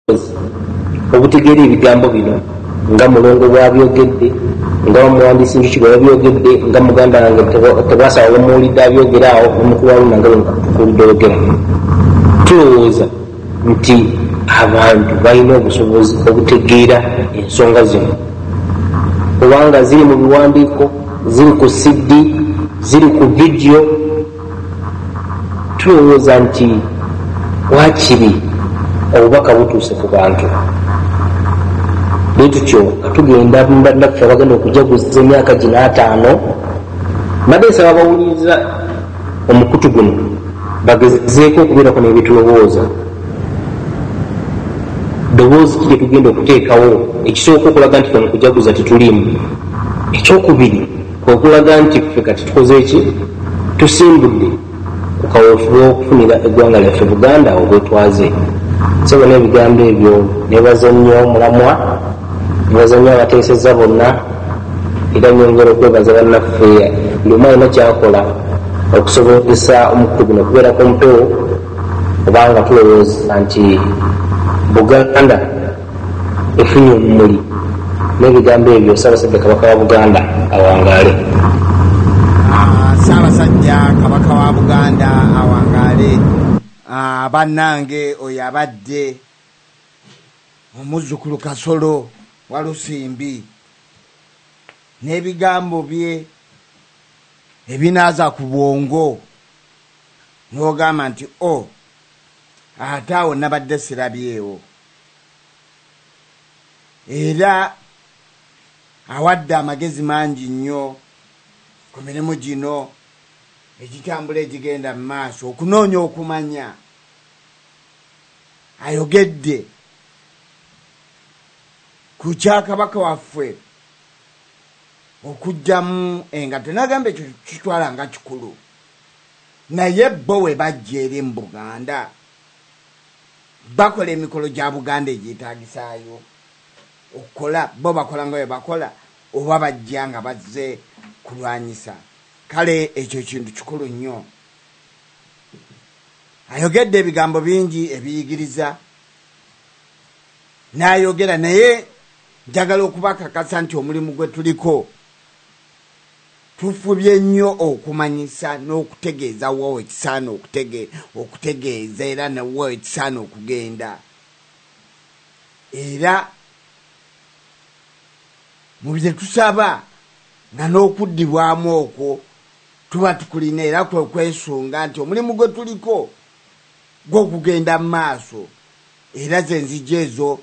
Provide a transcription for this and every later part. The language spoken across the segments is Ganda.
obutegeera ebigambo bino nga mulongo bwabyogedde nga omuwandiisi Njuki yabyogedde nga muganda wange tebasaba bamuwulidde abyogera awo omukulu waluna nga tukulidde oyogera. Tulowooza nti abantu balina obusobozi obutegeera ensonga zino kubanga ziri mu biwandiiko, ziri ku CD, ziri ku vidiyo. Tulowooza nti wakiri obubaka butuuse ku bantu bwe tutyo katugenda mbadde bagenda okujaguza emyaka gino 5 mbadde nsaba bawuliriza omukuttu guno bagezeeko okubeerako n'ebitulowooza ddoboozi ki tugenda okuteekawo. Ekisooka okulaga nti kano kujaguza titulimu. Ekyokubiri okulaga nti ffe kati tukoze eki tusimbudde ku kaweefube okufunira eggwanga lyaffe Buganda obwetwaze. Sebo n'ebigambo ebyo nebaza nnyo omulamwa, nebaza nnyo abateeseza bonna, era nyongera okwebaza bannaffe buli omu alina kyakola okusobozesa omukuttu guno okubeerako mpewo kubanga tulowooza nti Buganda efunye omumuli. N'ebigambo ebyo Ssaabasajja Kabaka wa Buganda awangaale. Ssaabasajja Kabaka wa Buganda awangaale. Bannange oyo abadde Omuzukulu Kasolo wa Lusimbi n'ebigambo bye ebinaaza ku bwongo n'ogamba nti ate awo nabadde sirabyewo. Era awadde amagezi mangi nnyo ku mirimu gino egitambula egigenda mu maaso okunoonya okumanya. Ayogedde ku kyakabaka waffe okujjamu engato n'agamba ekyo kitwala nga kikulu, naye bo we bajja eri mu Buganda bakola emikolo gya Buganda egyetaagisaayo okukola. Bo bakola nga bwe bakola oba bajja nga bazze kulwanyisa. Kale ekyo kintu kikulu nnyo. Ayogedde ebigambo bingi ebiyigiriza n'ayogera, naye njagala okubakakasa nti omulimu gwe tuliko tufubye nnyo okumanyisa n'okutegeeza wa ekisaana okutegeeza era ne wa ekisaana okugenda. Era mu bye tusaba nga n'okuddibwamu okwo tuba tukulina era kwe kwesunga nti omulimu gwe tuliko gw'okugenda mu maaso. Era ze nzija ezo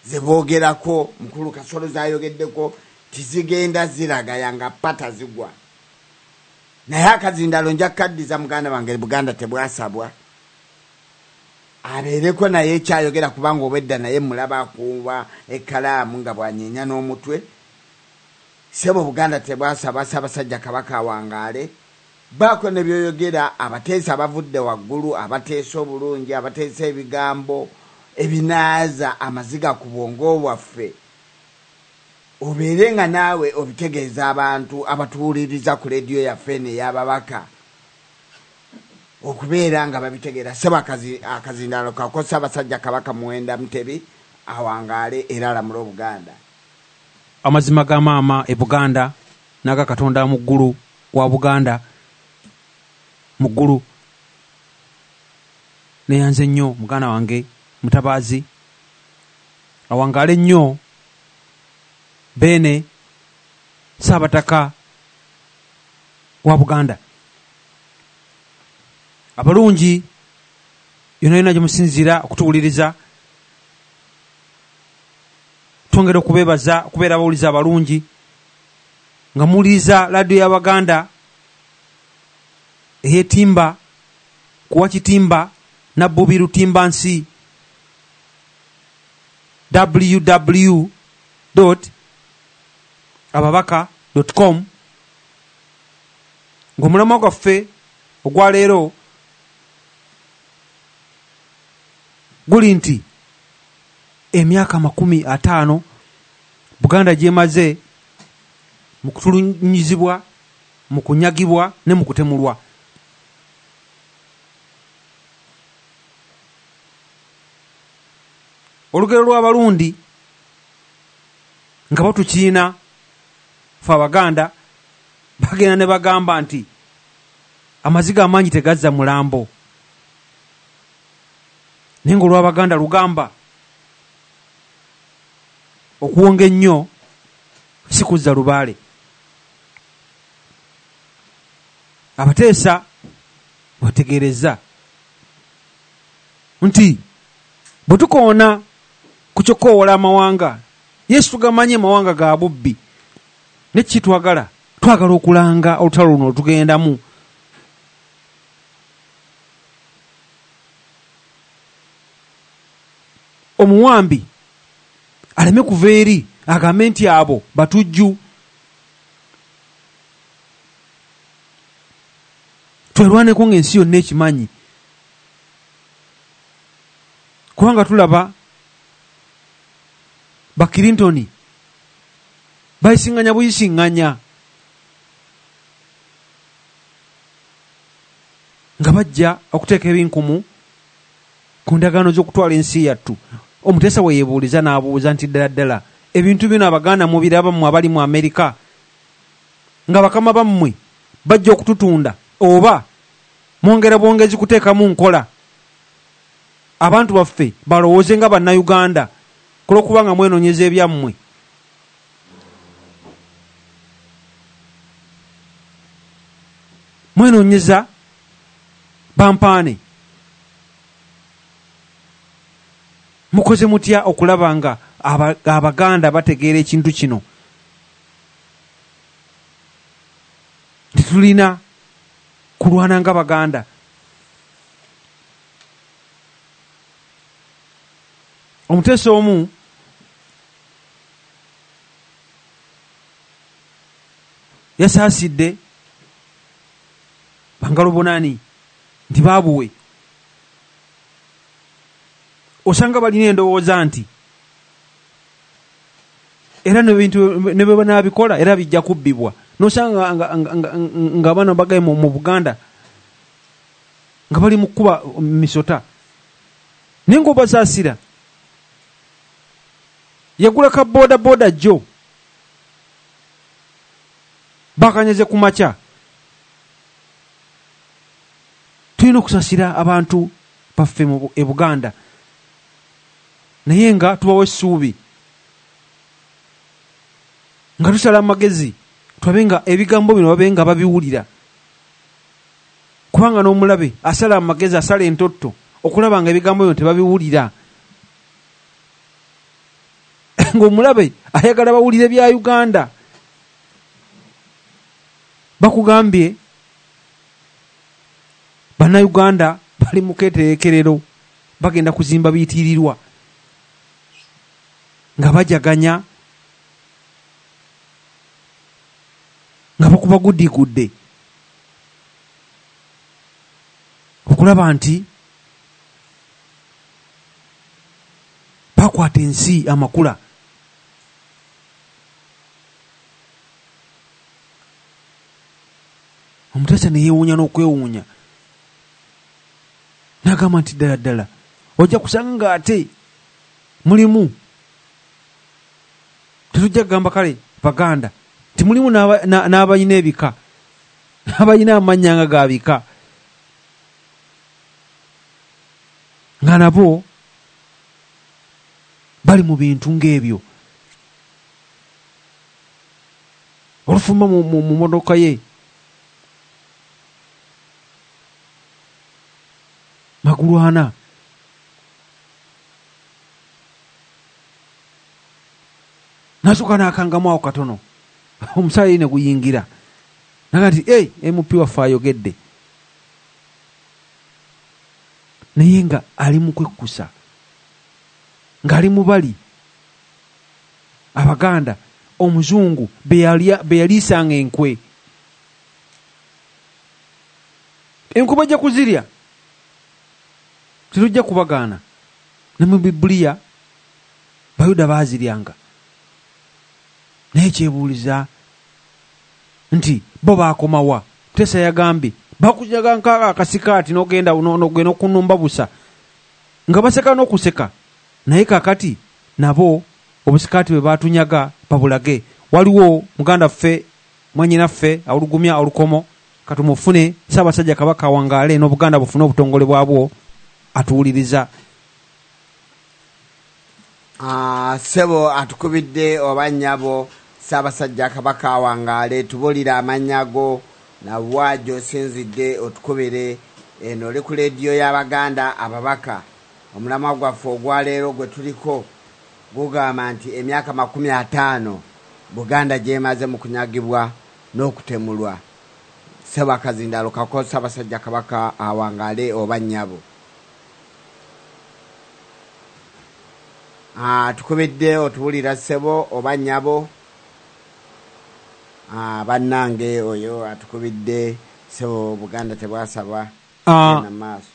ze boogerako mukulu Kasolo zayogeddeko tizigenda ziragaya nga pata zigwa. Naye akazindalo nja kaddiza muganda wange Buganda tebwasabwa abeereko naye ekyayogera kubanga obwedda naye mulaba akuba ekkalaamu nga bwanyeenya n'omutwe. Sebo Buganda tebwasabwa. Ssaabasajja Kabaka awangaale. Baako ne byoyogera abateesa abavudde waggulu, abateesa obulungi, abateesa ebigambo ebinaaza amaziga ku bwongo bwaffe. Obeere nga naawe obitegeeza abantu abatuwuliriza ku leediyo yaffe n'ey'ababaka okubeera nga babitegeera. Sebo akazindalo kako Ssaabasajja Kabaka Muwenda Mutebi awangaale era alamula Obuganda. Amazima ga maama e Buganda naga Katonda mu ggulu wa Buganda mu ggulu neyanze nnyo muganda wange mutabaazi awangaale nnyo Bene Ssaabataka wa Buganda. Abalungi yonna yonna gye musinzira okutuwuliriza twongera okubeebaza okubeera abawuliza abalungi nga muwuliriza laadiyo y'Abaganda ey'etimba kuwa kitimba Nabbubi Lutimba Nsi www.ababaka.com. ng'omulamwa gwaffe ogwa leero guli nti emyaka 50 Buganda gyemaze mu kutulunyizibwa, mu kunyagibwa ne mu kutemulwa. olugero lw'abalundi nga batukiina fe Abaganda bagenda ne bagamba nti amaziga amangi tegazza mulambo, naye nga olw'Abaganda lugamba okuwonga ennyo si kuzza lubaale. Abateesa bategeereza nti bwe tukoona ku kyokoowola amawanga, Yesu tugamanye amawanga ga bubbi, ne kitwagala twagala okulanga olutalo luno olutugendamu. Omuwambi aleme kuva eri agambe nti abo batujju. Twerwaneko ng'ensi yonna ekimanyi, kubanga tulaba ba Clinton bayisiŋŋanya buyisiŋŋanya nga bajja okuteeka ebinkumu ku ndagaano z'okutwala ensi yattu. Omuteesa we yeebuuliza n'abuuza nti ddala ddala ebintu bino Abaganda mubiraba mmwe abali mu Amerika nga bakama bammwe bajja okututunda, oba mwongera bwongezi kuteekamu nkola abantu baffe balowooze nga bannayuganda kulw'okuba nga mwenoonyeza ebyammwe? Mwenoonyeza bampaane. Mukoze mutya okulaba nga Abaganda bategeera ekintu kino? Tetulina kulwana nga Baganda. Omuteesa omu yasaasidde bangalo bonani nti baabuwe. Osanga balina endowooza nti era nebintu ne bwe banaabikola era bijja kubbibwa. Nosanga nga abaana bagaye mu Buganda nga bali mu kkuba misota, naye ng'obasaasira. Yagula ka boda boda jjo bakanyeze ku makya. Tulina okusaasira abantu baffe mu Buganda, naye nga tubawa essuubi, nga tusala amagezi tulabe nga ebigambo bino babe nga babiwulira. Kubanga n'omulabe asala amagezi, asala entotto okulaba nga ebigambo bino tebabiwulira. Ng'omulabe ayagala bawulire bya Uganda. Bakugambye bannayuganda bali mu keeterekerero, bagenda kuzimba biyitirirwa nga bajaganya nga bakuba guddigudde okulaba nti bakwata ensi amakula. Omuteesa ne yeewuunya n'okwewuunya, n'agamba nti ddala ddala ojja kusanga ng'ate mulimu, tetujja kugamba kale Baganda, timulimu n'abalina ebika, n'abalina amannya nga ga bika, nga nabo bali mu bintu ng'ebyo. Olufumba mu modoka ye magulu ana, nasooka n'akangamu awo katono, omusaayi ne guyingira, naga nti MP waffe ayogedde, naye nga ali mu kwekkusa, ng'ali mu bali Abaganda omuzungu be yaliisanga enkwe. Enkwe bajja kuzirya, tetujja kubagaana. Ne mu Bibuliya Bayuda baaziryanga, naye kyebuuliza nti bo baakomawa. Muteesa yagambye bakujaga nkaaga akasikaati n'ogenda n'okunumba busa, nga baseka n'okuseka naye kakati nabo obusikaati bwe batunyaga babulage. Waliwo muganda ffe mwanyinaffe awulugumya olukomo katumufune Ssaabasajja Kabaka awangaale n'Obuganda bufune obutongole bwabwo atuwuliriza. Sebo atukubidde oba nnyabo Ssaabasajja Kabaka awangaale tubulira amannya go na bwajjo osinzidde otukubire eno oli ku leediyo y'Abaganda ababaka. Omulamwa gwaffe ogwaleero gwe tuliko gugamba nti emyaka 50 Buganda gyemaze mu kunyagibwa n'okutemulwa. Sebo akazindalo kako Ssaabasajja Kabaka awangaale oba nnyabo. Tukubidde otubulira Sebo oba nnyabo. Bannange oyo atukubidde Sebo Buganda tebwasaba na maaso.